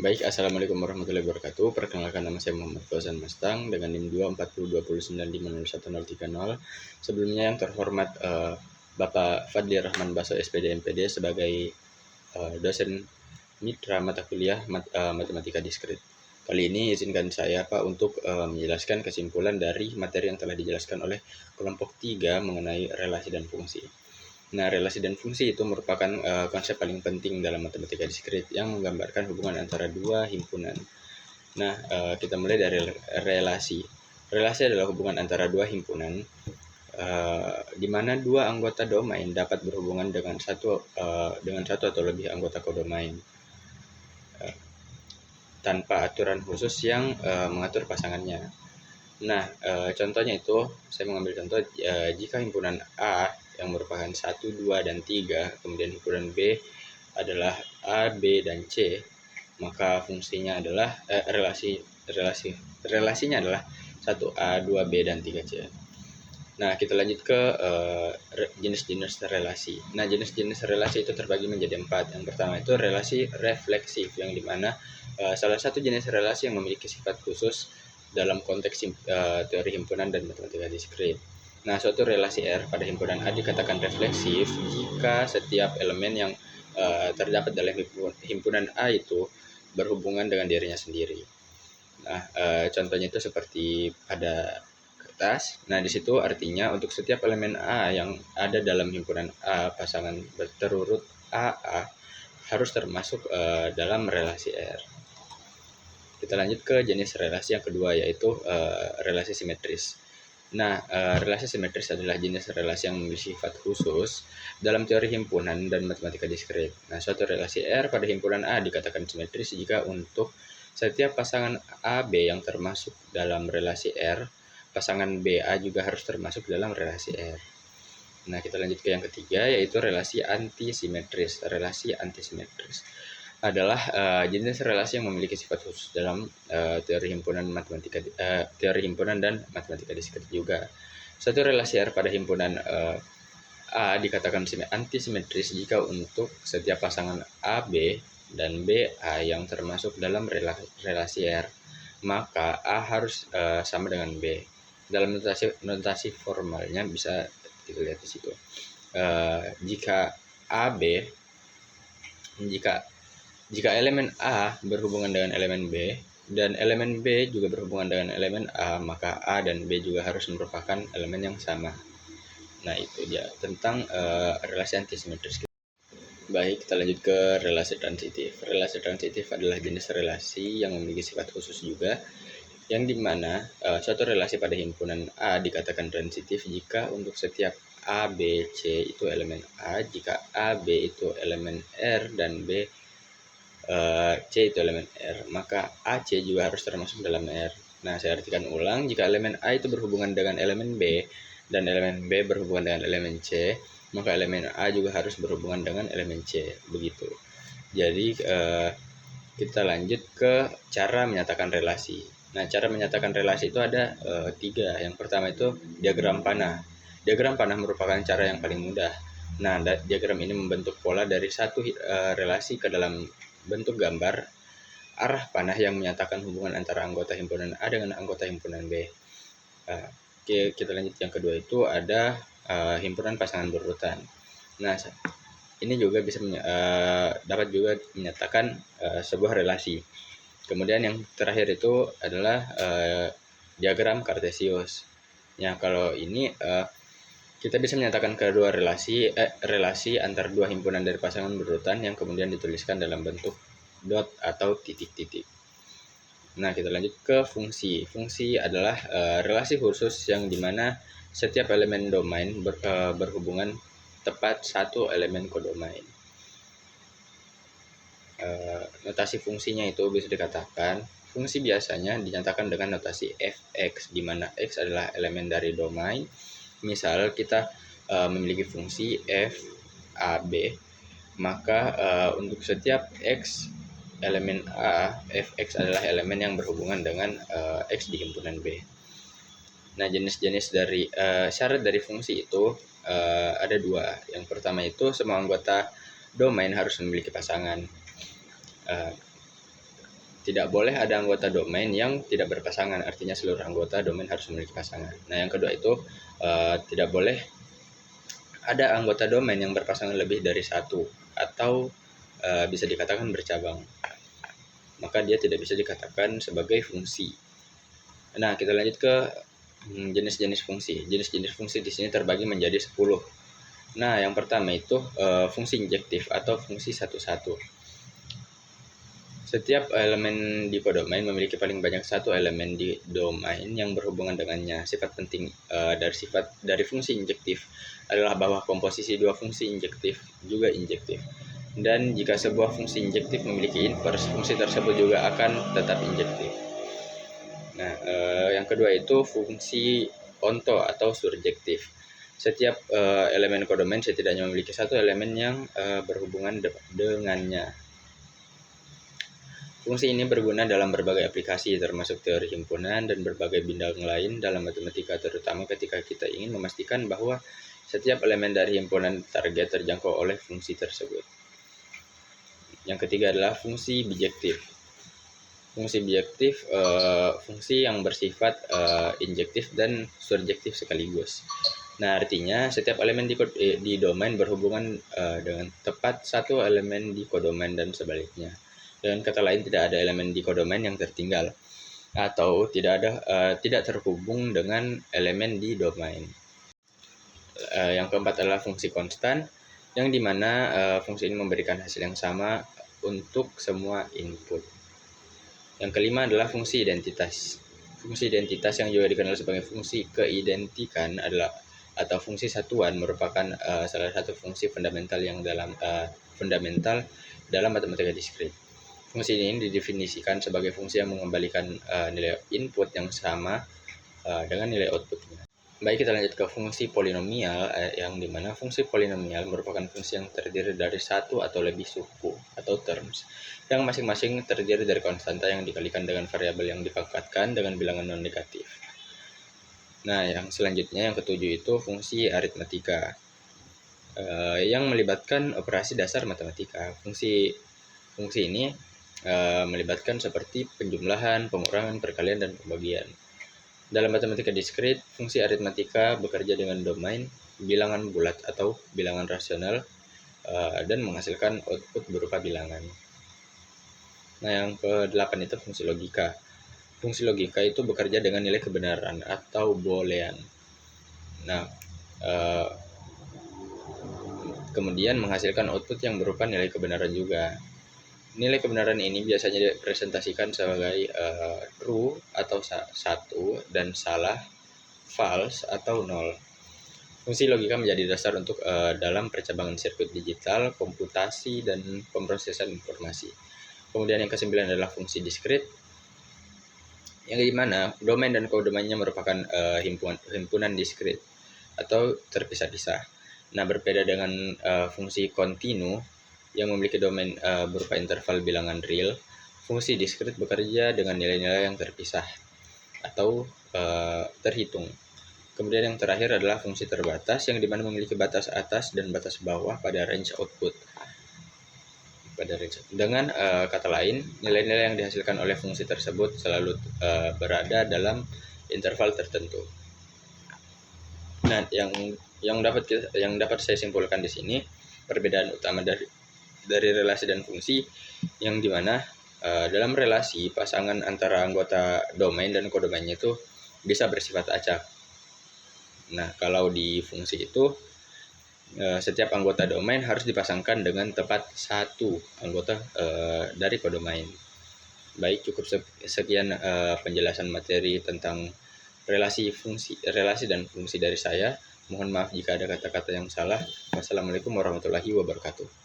Baik, assalamualaikum warahmatullahi wabarakatuh. Perkenalkan, nama saya Muhammad Fauzan Mastang dengan NIM 24020950130. Sebelumnya yang terhormat Bapak Fadli Rahman Baso SPD MPD sebagai dosen mitra mata kuliah matematika diskrit. Kali ini izinkan saya Pak untuk menjelaskan kesimpulan dari materi yang telah dijelaskan oleh kelompok 3 mengenai relasi dan fungsi. Nah, relasi dan fungsi itu merupakan konsep paling penting dalam matematika diskrit yang menggambarkan hubungan antara dua himpunan. Nah, kita mulai dari relasi. Relasi adalah hubungan antara dua himpunan di mana dua anggota domain dapat berhubungan dengan satu atau lebih anggota kodomain tanpa aturan khusus yang mengatur pasangannya. Nah, contohnya itu saya mengambil contoh jika himpunan A yang merupakan 1, 2, dan 3, kemudian himpunan B adalah A, B, dan C, maka fungsinya adalah relasinya adalah 1A, 2B, dan 3C. Nah, kita lanjut ke jenis-jenis relasi. Nah, jenis-jenis relasi itu terbagi menjadi 4. Yang pertama itu relasi refleksif, yang dimana salah satu jenis relasi yang memiliki sifat khusus dalam konteks teori himpunan dan matematika diskrit. Nah, suatu relasi R pada himpunan A dikatakan refleksif jika setiap elemen yang terdapat dalam himpunan A itu berhubungan dengan dirinya sendiri. Nah, contohnya itu seperti pada kertas. Nah, di situ artinya untuk setiap elemen A yang ada dalam himpunan A, pasangan berterurut AA harus termasuk dalam relasi R. Kita lanjut ke jenis relasi yang kedua, yaitu relasi simetris. Nah, relasi simetris adalah jenis relasi yang memiliki sifat khusus dalam teori himpunan dan matematika diskrit. Nah, suatu relasi R pada himpunan A dikatakan simetris jika untuk setiap pasangan AB yang termasuk dalam relasi R, pasangan BA juga harus termasuk dalam relasi R. Nah, kita lanjut ke yang ketiga, yaitu relasi antisimetris. Relasi antisimetris adalah jenis relasi yang memiliki sifat khusus dalam teori himpunan dan matematika diskrit juga. Suatu relasi R pada himpunan A dikatakan antisimetris jika untuk setiap pasangan AB dan BA yang termasuk dalam relasi R, maka A harus sama dengan B. Dalam notasi formalnya bisa kita lihat di situ. Jika elemen A berhubungan dengan elemen B dan elemen B juga berhubungan dengan elemen A, maka A dan B juga harus merupakan elemen yang sama. Nah, itu dia tentang relasi antisimetris. Baik, kita lanjut ke relasi transitif. Relasi transitif adalah jenis relasi yang memiliki sifat khusus juga, yang dimana suatu relasi pada himpunan A dikatakan transitif jika untuk setiap A, B, C itu elemen A, jika A, B itu elemen R, dan B, C itu elemen R, maka AC juga harus termasuk dalam R. Nah, saya artikan ulang, jika elemen A itu berhubungan dengan elemen B dan elemen B berhubungan dengan elemen C, maka elemen A juga harus berhubungan dengan elemen C. Begitu. Jadi kita lanjut ke cara menyatakan relasi. Nah, cara menyatakan relasi itu ada 3. Yang pertama itu diagram panah. Diagram panah merupakan cara yang paling mudah. Nah, diagram ini membentuk pola dari satu relasi ke dalam bentuk gambar arah panah yang menyatakan hubungan antara anggota himpunan A dengan anggota himpunan B. Oke, kita lanjut yang kedua, itu ada himpunan pasangan berurutan. Nah, ini juga bisa dapat juga menyatakan sebuah relasi. Kemudian yang terakhir itu adalah diagram Kartesius. Ya, kalau ini kita bisa menyatakan kedua relasi antar dua himpunan dari pasangan berurutan yang kemudian dituliskan dalam bentuk dot atau titik-titik. Nah, kita lanjut ke fungsi. Fungsi adalah relasi khusus yang dimana setiap elemen domain berhubungan tepat satu elemen kodomain. Notasi fungsinya itu bisa dikatakan fungsi biasanya dinyatakan dengan notasi fx, di mana x adalah elemen dari domain. Misal kita memiliki fungsi f a b, maka untuk setiap x elemen a, fx adalah elemen yang berhubungan dengan x di himpunan b. Nah, jenis-jenis dari syarat dari fungsi itu ada 2. Yang pertama itu semua anggota domain harus memiliki pasangan. tidak boleh ada anggota domain yang tidak berpasangan, artinya seluruh anggota domain harus memiliki pasangan. Nah, yang kedua itu tidak boleh ada anggota domain yang berpasangan lebih dari satu atau bisa dikatakan bercabang. Maka dia tidak bisa dikatakan sebagai fungsi. Nah, kita lanjut ke jenis-jenis fungsi. Jenis-jenis fungsi di sini terbagi menjadi 10. Nah, yang pertama itu fungsi injektif atau fungsi satu-satu. Setiap elemen di kodomain memiliki paling banyak satu elemen di domain yang berhubungan dengannya. Sifat penting dari fungsi injektif adalah bahwa komposisi dua fungsi injektif juga injektif. Dan jika sebuah fungsi injektif memiliki inverse, fungsi tersebut juga akan tetap injektif. Nah, yang kedua itu fungsi onto atau surjektif. Setiap elemen kodomain setidaknya memiliki satu elemen yang berhubungan dengannya. Fungsi ini berguna dalam berbagai aplikasi, termasuk teori himpunan dan berbagai bidang lain dalam matematika, terutama ketika kita ingin memastikan bahwa setiap elemen dari himpunan target terjangkau oleh fungsi tersebut. Yang ketiga adalah fungsi bijektif. Fungsi bijektif fungsi yang bersifat injektif dan surjektif sekaligus. Nah, artinya setiap elemen di domain berhubungan dengan tepat satu elemen di kodomain dan sebaliknya. Dengan kata lain, tidak ada elemen di kodomain yang tertinggal atau tidak terhubung dengan elemen di domain. Yang keempat adalah fungsi konstan, yang dimana fungsi ini memberikan hasil yang sama untuk semua input. Yang kelima adalah fungsi identitas. Fungsi identitas yang juga dikenal sebagai fungsi keidentikan atau fungsi satuan merupakan salah satu fungsi fundamental fundamental dalam matematika diskrit. Fungsi ini didefinisikan sebagai fungsi yang mengembalikan nilai input yang sama dengan nilai outputnya. Baik, kita lanjut ke fungsi polinomial, yang dimana fungsi polinomial merupakan fungsi yang terdiri dari satu atau lebih suku atau terms, yang masing-masing terdiri dari konstanta yang dikalikan dengan variabel yang dipangkatkan dengan bilangan non-negatif. Nah, yang selanjutnya yang ketujuh itu fungsi aritmatika, yang melibatkan operasi dasar matematika. Fungsi ini melibatkan seperti penjumlahan, pengurangan, perkalian, dan pembagian. Dalam matematika diskrit, fungsi aritmatika bekerja dengan domain bilangan bulat atau bilangan rasional dan menghasilkan output berupa bilangan. Nah, yang ke-8 itu fungsi logika. Fungsi logika itu bekerja dengan nilai kebenaran atau boolean. Nah, kemudian menghasilkan output yang berupa nilai kebenaran juga. Nilai kebenaran ini biasanya dipresentasikan sebagai true atau satu dan salah, false atau nol. Fungsi logika menjadi dasar untuk dalam percabangan sirkuit digital, komputasi, dan pemrosesan informasi. Kemudian yang ke-9 adalah fungsi diskrit, yang dimana domain dan kodomainnya merupakan himpunan diskrit atau terpisah-pisah. Nah, berbeda dengan fungsi kontinu yang memiliki domain berupa interval bilangan real, fungsi diskrit bekerja dengan nilai-nilai yang terpisah atau terhitung. Kemudian yang terakhir adalah fungsi terbatas, yang dimana memiliki batas atas dan batas bawah pada range output. Dengan kata lain, nilai-nilai yang dihasilkan oleh fungsi tersebut selalu berada dalam interval tertentu. Nah, yang dapat saya simpulkan di sini, perbedaan utama dari relasi dan fungsi, yang dimana dalam relasi pasangan antara anggota domain dan kodomainnya itu bisa bersifat acak. Nah, kalau di fungsi itu setiap anggota domain harus dipasangkan dengan tepat satu anggota dari kodomain. Baik, cukup sekian penjelasan materi tentang relasi dan fungsi dari saya. Mohon maaf jika ada kata-kata yang salah. Wassalamualaikum warahmatullahi wabarakatuh.